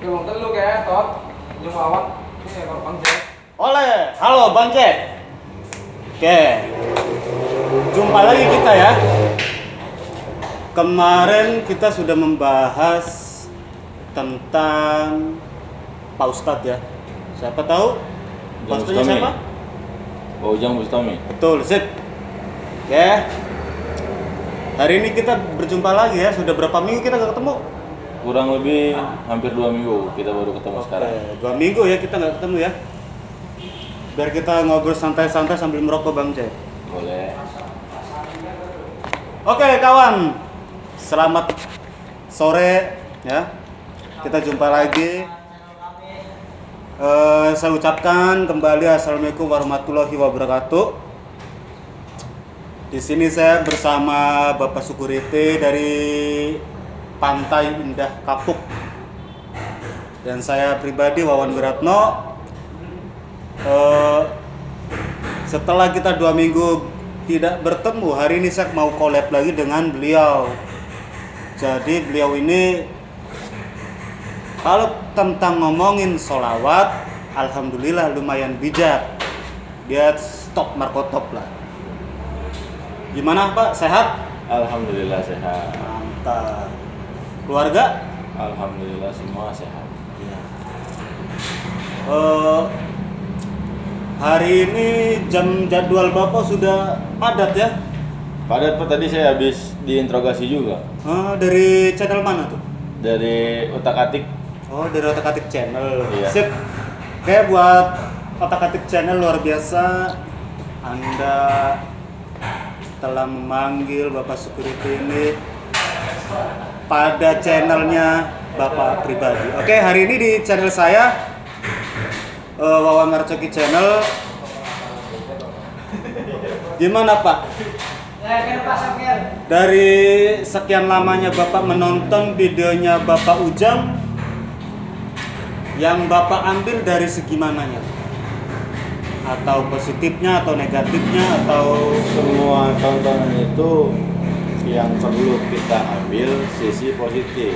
Cái bằng tính luôn kìa, tốt. Nhưng mà awak ini kalau Bang Jack. Oleh, halo Bang Jack. Oke, jumpa lagi kita ya. Kemarin kita sudah membahas tentang Pak Ustadz ya. Siapa tahu? Pak Ustadznya Bustami. siapa? Pak Ujang Bustami. Betul, sip. Oke. Hari ini kita berjumpa lagi ya. Sudah berapa minggu kita nggak ketemu? Kurang lebih hampir 2 minggu kita baru ketemu sekarang. Oke, 2 minggu ya kita nggak ketemu ya. Biar kita ngobrol santai-santai sambil merokok Bang Jack. Boleh. Oke kawan, selamat sore ya. Kita jumpa lagi. Saya ucapkan kembali assalamualaikum warahmatullahi wabarakatuh. Di sini saya bersama Bapak Sukuriti dari Pantai Indah Kapuk. Dan saya pribadi Wawan Wiratno. Setelah kita 2 minggu tidak bertemu, hari ini saya mau collab lagi dengan beliau. Jadi beliau ini kalau tentang ngomongin sholawat, alhamdulillah lumayan bijak. Dia stop markotop lah. Gimana Pak, sehat? Alhamdulillah sehat. Mantap. Keluarga? Alhamdulillah semua sehat. Ya. Hari ini jadwal Bapak sudah padat ya? Padat Pak, tadi saya habis diinterogasi juga Dari channel mana tuh? dari Utak-Atik. Oh, dari Otak Atik Channel. Iya. Sip. Kayak buat Otak Atik Channel luar biasa. Anda telah memanggil Bapak Security ini pada channelnya Bapak pribadi. Oke, hari ini di channel saya Wawan Marcoki Channel. Gimana Pak? Dari sekian lamanya Bapak menonton videonya Bapak Ujang, yang Bapak ambil dari segi mananya? Atau positifnya atau negatifnya atau Semua tontonan itu yang perlu kita ambil sisi positif.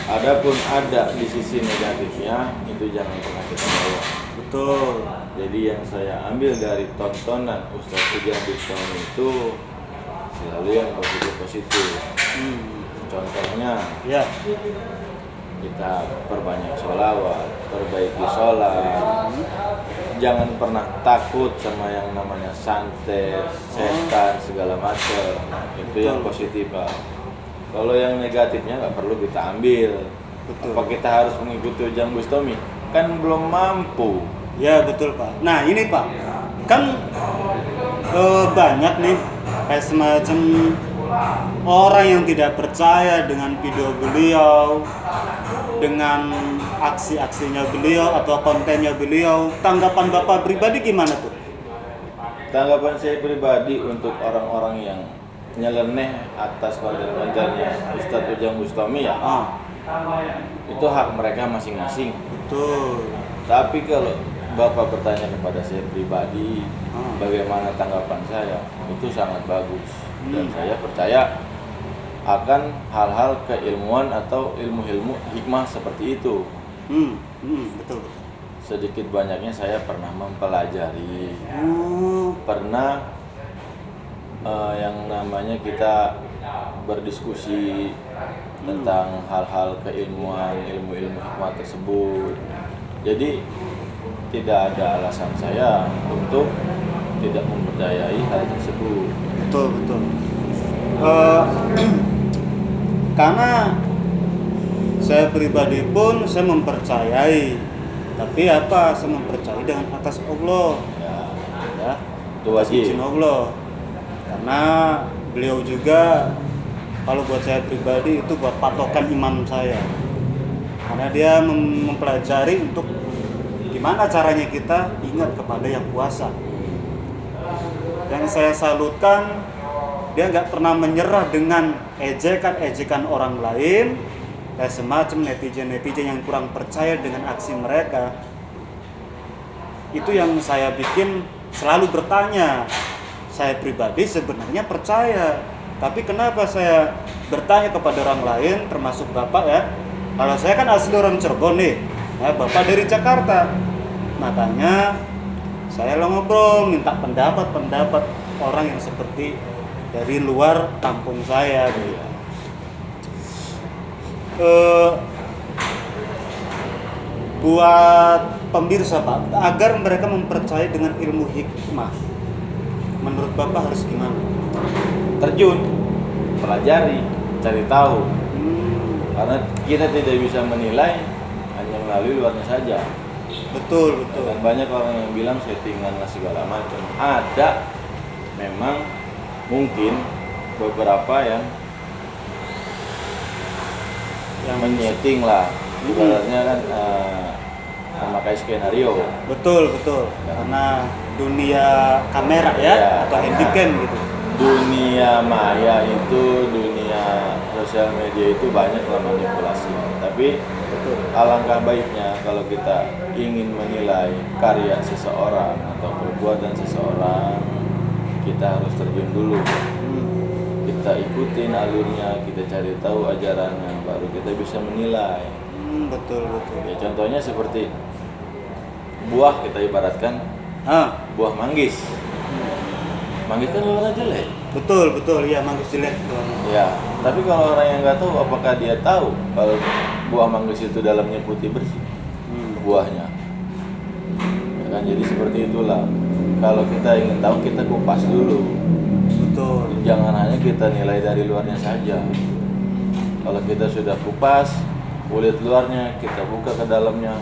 Adapun ada di sisi negatifnya itu jangan pernah kita bawa. Betul. Jadi yang saya ambil dari tontonan Ustadz Ujang Bustami itu selalu yang positif-positif. Contohnya Ya. kita perbanyak sholawat, perbaiki sholat, jangan pernah takut sama yang namanya santet, setan, segala macam. Itu yang positif Pak. Kalau yang negatifnya nggak perlu kita ambil. Betul. Apa kita harus mengikuti Ujang Bustami? Kan belum mampu. Ya betul Pak. Nah ini Pak, kan banyak nih kayak semacam orang yang tidak percaya dengan video beliau, dengan aksi-aksinya beliau atau kontennya beliau. Tanggapan Bapak pribadi gimana tuh? Tanggapan saya pribadi untuk orang-orang yang nyeleneh atas konten-kontennya Ustadz Ujang Bustami ya, itu hak mereka masing-masing. Betul. Tapi kalau Bapak bertanya kepada saya pribadi, bagaimana tanggapan saya, itu sangat bagus. Dan saya percaya akan hal-hal keilmuan atau ilmu-ilmu hikmah seperti itu. Betul. Sedikit banyaknya saya pernah mempelajari, pernah yang namanya kita berdiskusi tentang hal-hal keilmuan, ilmu-ilmu hikmah tersebut. Jadi tidak ada alasan saya untuk tidak mempercayai hal tersebut. Betul. Karena saya pribadi pun saya mempercayai, tapi apa? Saya mempercayai dengan atas Allah, ya, Itu atas wajib. izin Allah. Karena beliau juga, kalau buat saya pribadi itu buat patokan iman saya. Karena dia mempelajari untuk gimana caranya kita ingat kepada yang kuasa. Yang saya salutkan, dia nggak pernah menyerah dengan ejekan orang lain, kayak semacam netizen yang kurang percaya dengan aksi mereka. Itu yang saya bikin selalu bertanya. Saya pribadi sebenarnya percaya, tapi kenapa saya bertanya kepada orang lain, termasuk Bapak ya, Kalau saya kan asli orang Cirebon nih, ya, bapak dari Jakarta. Makanya saya lo ngobrol, minta pendapat orang yang seperti dari luar kampung saya gitu. Buat pemirsa Pak, agar mereka mempercayai dengan ilmu hikmah, menurut Bapak harus gimana? Terjun, pelajari, cari tahu. Karena kita tidak bisa menilai hanya melalui luarnya saja. Betul. Dan banyak orang yang bilang settingan lah segala macam. Ada memang mungkin beberapa yang menyeting lah. Ibaratnya kan memakai skenario. Betul. Karena dunia kamera ya, atau handycam gitu. Dunia maya itu, dunia sosial media itu banyak lah manipulasi. Tapi alangkah baiknya kalau kita ingin menilai karya seseorang atau perbuatan seseorang, kita harus terjun dulu. Kita ikutin alurnya, kita cari tahu ajarannya, baru kita bisa menilai. Betul. Ya, contohnya seperti buah, kita ibaratkan buah manggis. Manggis kan luarnya jelek. Betul, ya manggis jelek. Ya, tapi kalau orang yang nggak tahu, apakah dia tahu kalau buah manggis itu dalamnya putih bersih, buahnya? Ya kan, jadi seperti itulah. Kalau kita ingin tahu, kita kupas dulu. Betul. Jangan hanya kita nilai dari luarnya saja. Kalau kita sudah kupas kulit luarnya, kita buka ke dalamnya,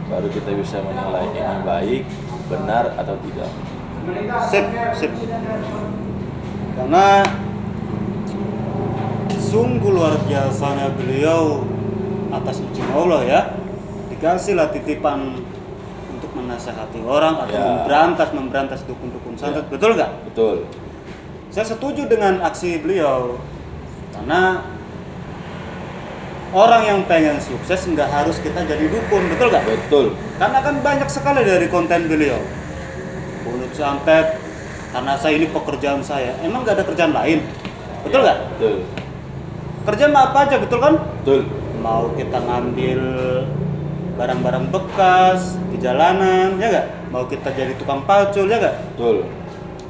baru kita bisa menilai ini baik, benar atau tidak. Sip. Karena sungguh luar biasanya beliau, atas izin Allah ya, dikasihlah titipan untuk menasehati orang atau memberantas dukun-dukun santet. Betul nggak? Betul. Saya setuju dengan aksi beliau, karena orang yang pengen sukses nggak harus kita jadi dukun, betul nggak? Betul. Karena kan banyak sekali dari konten beliau. Mulut santet, karena saya ini pekerjaan saya. Emang nggak ada kerjaan lain, betul nggak? Betul. Kerjaan apa aja, betul kan? Betul. Mau kita ngambil barang-barang bekas di jalanan, ya nggak? Mau kita jadi tukang pacul, ya nggak? Betul.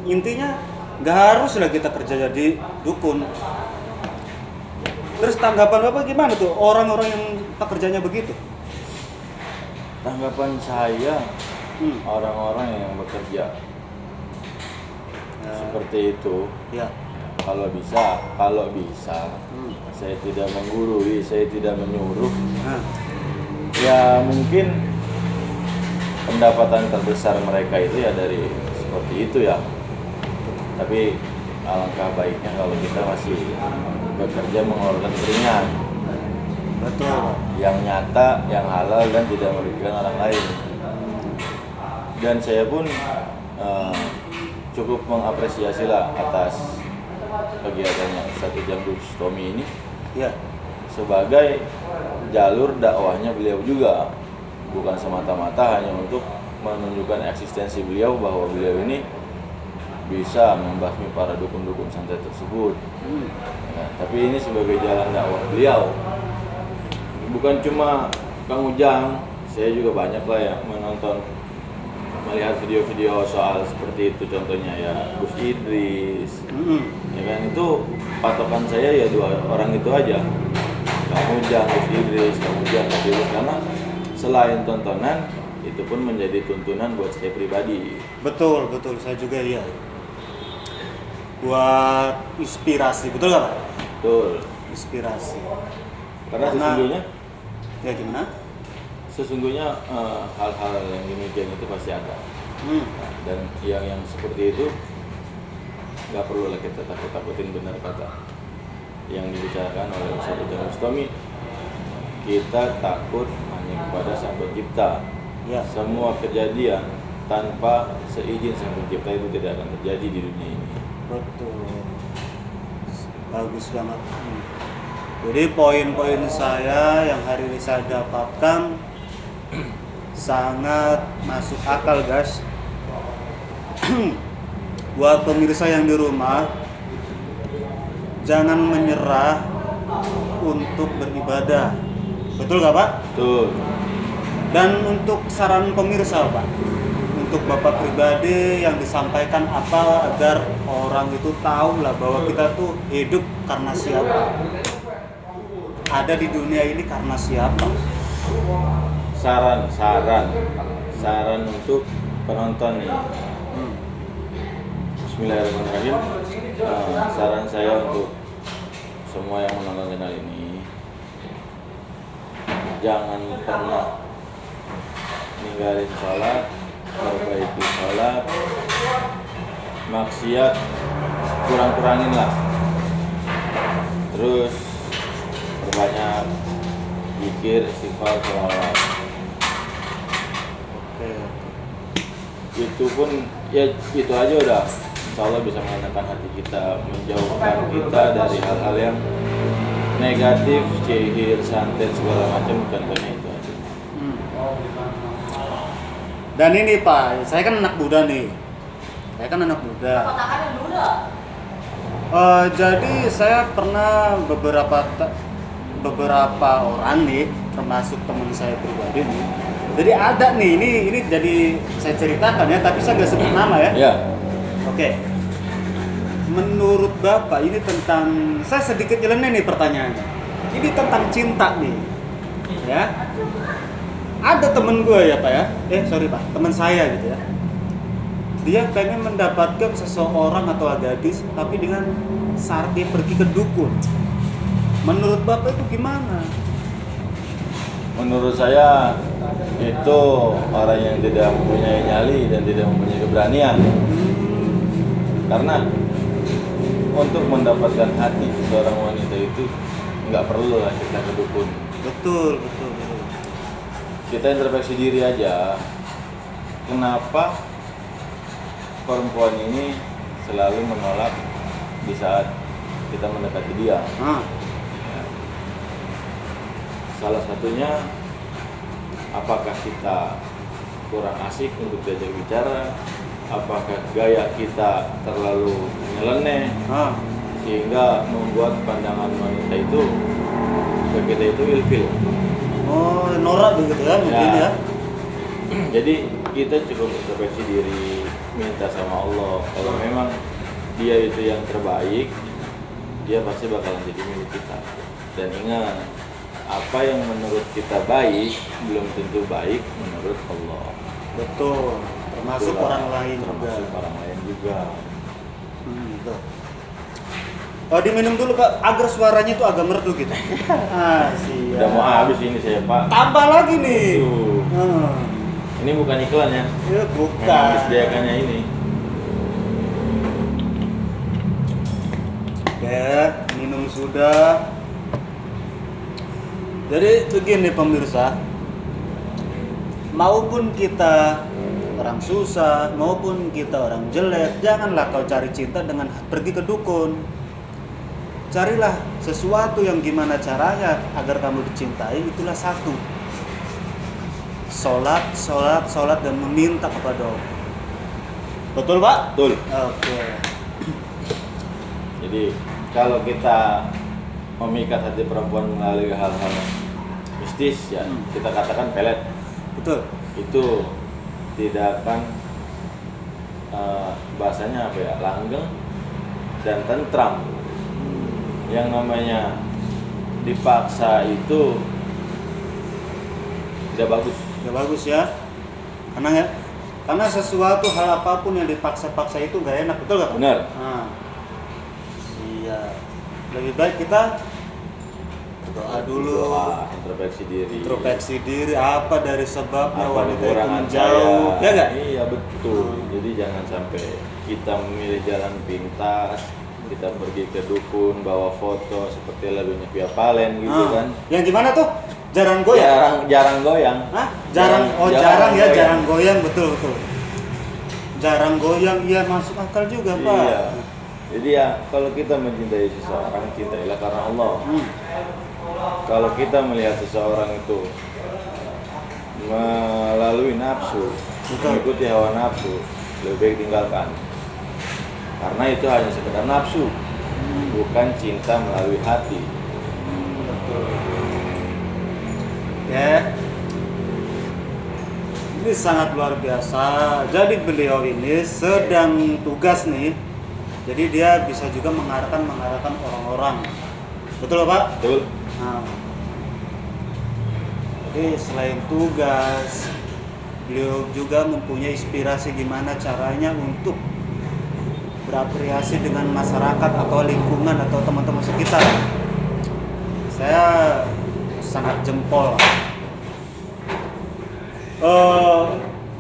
Intinya nggak haruslah kita kerja jadi dukun. Terus tanggapan Bapak gimana tuh orang-orang yang pekerjaannya begitu? Tanggapan saya, orang-orang yang bekerja seperti itu, ya, kalau bisa, saya tidak menggurui, saya tidak menyuruh. Ya mungkin pendapatan terbesar mereka itu ya dari seperti itu ya. Tapi alangkah baiknya kalau kita masih bekerja mengeluarkan keringat. Betul. Yang nyata, yang halal dan tidak merugikan orang lain. Dan saya pun cukup mengapresiasi lah atas kegiatannya Ustadz Ujang Bustami ini, ya, sebagai jalur dakwahnya beliau juga, bukan semata-mata hanya untuk menunjukkan eksistensi beliau bahwa beliau ini bisa membasmi para dukun-dukun santet tersebut. Nah, tapi ini sebagai jalan dakwah beliau. Bukan cuma Kang Ujang, saya juga banyak lah yang melihat video-video soal seperti itu, contohnya ya Gus Idris. Ya kan, itu patokan saya ya dua orang itu aja, Kang Ujang, Gus Idris, karena selain tontonan itu pun menjadi tuntunan buat saya pribadi. Betul, saya juga iya. Buat inspirasi, betul nggak Pak? Betul. Inspirasi. Karena sesungguhnya, ya gimana? Sesungguhnya hal-hal yang demikian itu pasti ada. Dan yang seperti itu nggak perlu lah kita takut-takutin, benar kata yang dibicarakan oleh Ustadz Ujang Bustami. Kita takut hanya kepada Sang Pencipta. Ya. Semua kejadian tanpa seizin Sang Pencipta itu tidak akan terjadi di dunia ini. Betul. Bagus banget. Jadi poin-poin saya yang hari ini saya dapatkan sangat masuk akal, guys. Buat pemirsa yang di rumah, jangan menyerah untuk beribadah. Betul nggak Pak? Betul. Dan untuk saran pemirsa Pak, untuk Bapak pribadi yang disampaikan apa agar orang itu tahu lah bahwa kita tuh hidup karena siapa, ada di dunia ini karena siapa. Saran untuk penonton nih. Bismillahirrahmanirrahim. Saran saya untuk semua yang menonton channel ini, jangan pernah ninggalin sholat, perbaiki sholat, maksiat kurang-kurangin lah. Terus perbanyak zikir, istighfar, sholawat. Oke. Itu pun ya itu aja udah insya Allah bisa menenangkan hati kita, menjauhkan kita dari hal-hal yang negatif, sihir, santet segala macam, contohnya itu aja. Dan ini Pak, saya kan anak muda nih. Jadi saya pernah beberapa orang nih, termasuk teman saya pribadi nih. Jadi ada nih, ini jadi saya ceritakan ya, tapi saya nggak sebut nama ya. Ya. Oke. Menurut Bapak ini tentang, saya sedikit nyeleneh nih pertanyaannya. Ini tentang cinta nih, ya. Ada temen gue ya Pak ya, teman saya gitu ya. Dia pengen mendapatkan seseorang atau gadis, tapi dengan syarat dia pergi ke dukun. Menurut Bapak itu gimana? Menurut saya itu orang yang tidak mempunyai nyali dan tidak mempunyai keberanian. Karena untuk mendapatkan hati seorang wanita itu nggak perlu lah kita ke dukun. Betul. Kita introspeksi diri aja. Kenapa perempuan ini selalu menolak di saat kita mendekati dia? Salah satunya, apakah kita kurang asik untuk diajak bicara? Apakah gaya kita terlalu nyeleneh sehingga membuat pandangan wanita itu ke kita itu ilfil? Oh, norak begitu ya mungkin ya. Jadi kita cukup introspeksi diri, minta sama Allah. Kalau memang dia itu yang terbaik, dia pasti bakalan jadi milik kita. Dan ingat, apa yang menurut kita baik belum tentu baik menurut Allah. Betul. Termasuk Betul, orang lain termasuk juga. orang lain juga. Betul. Diminum dulu Pak, agar suaranya itu agak merdu gitu. Siap. Udah mau habis ini saya Pak. Tambah lagi nih. Ini bukan iklan ya? Ya Memang bukan. disediakannya ini. Ya, minum sudah. Jadi begini pemirsa, maupun kita orang susah, maupun kita orang jelek, janganlah kau cari cinta dengan pergi ke dukun. Carilah sesuatu yang gimana caranya agar kamu dicintai, itulah satu. Sholat dan meminta kepada Allah. Betul Pak? Betul. Oke. Jadi kalau kita memikat hati perempuan melalui hal-hal mistis ya, kita katakan pelet. Betul. Itu tidak akan bahasanya apa ya, langgeng dan tentram. Yang namanya dipaksa itu tidak bagus. Tidak bagus ya. Karena sesuatu hal apapun yang dipaksa-paksa itu gak enak, betul gak? Benar. Iya. Lebih baik kita doa dulu. Doa, introspeksi diri. Apa dari sebabnya Apa wanita itu kekurangan menjauh, saya? ya gak? Iya betul. Jadi jangan sampai kita memilih jalan pintas, kita pergi ke dukun bawa foto seperti lagunya Via Valen gitu kan. Yang gimana tuh? Jarang goyang? Jarang goyang. Hah? Jarang goyang, betul. Jarang goyang, iya masuk akal juga Pak. Iya. Jadi ya kalau kita mencintai seseorang, cintailah karena Allah. Kalau kita melihat seseorang itu melalui nafsu, mengikuti hawa nafsu, lebih baik tinggalkan. Karena itu hanya sekedar nafsu, bukan cinta melalui hati. Ya. Ini sangat luar biasa. Jadi beliau ini sedang tugas nih. Jadi dia bisa juga mengarahkan orang-orang. Betul Pak? Betul. Nah, jadi selain tugas, beliau juga mempunyai inspirasi gimana caranya untuk berafiliasi dengan masyarakat atau lingkungan atau teman-teman sekitar. Saya sangat jempol.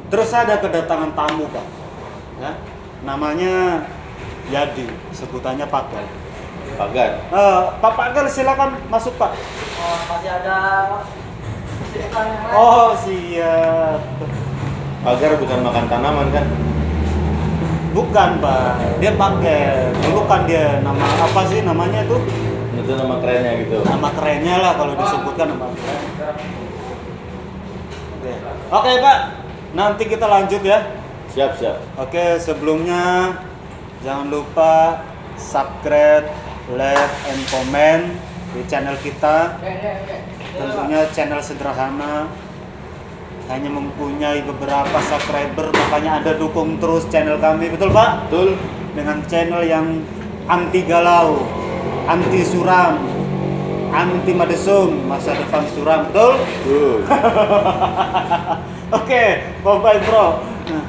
Terus ada kedatangan tamu Pak, ya, namanya Yadi, sebutannya Pagar. Pagar. Pak Pagar silakan masuk Pak. Oh, masih ada Oh siap. Pagar bukan makan tanaman kan? Bukan Pak, dia pakai. Dulu kan dia nama apa sih namanya tuh? Itu nama kerennya gitu. Nama kerennya lah kalau disebutkan nama keren. Oke Pak, nanti kita lanjut ya. Siap, siap. Oke, sebelumnya jangan lupa subscribe, like, and comment di channel kita. Tentunya channel sederhana, hanya mempunyai beberapa subscriber, makanya Anda dukung terus channel kami, betul Pak? Betul. Dengan channel yang anti galau, anti suram, anti madesum, masa depan suram, betul? Betul. Oke, bye bye bro. Nah.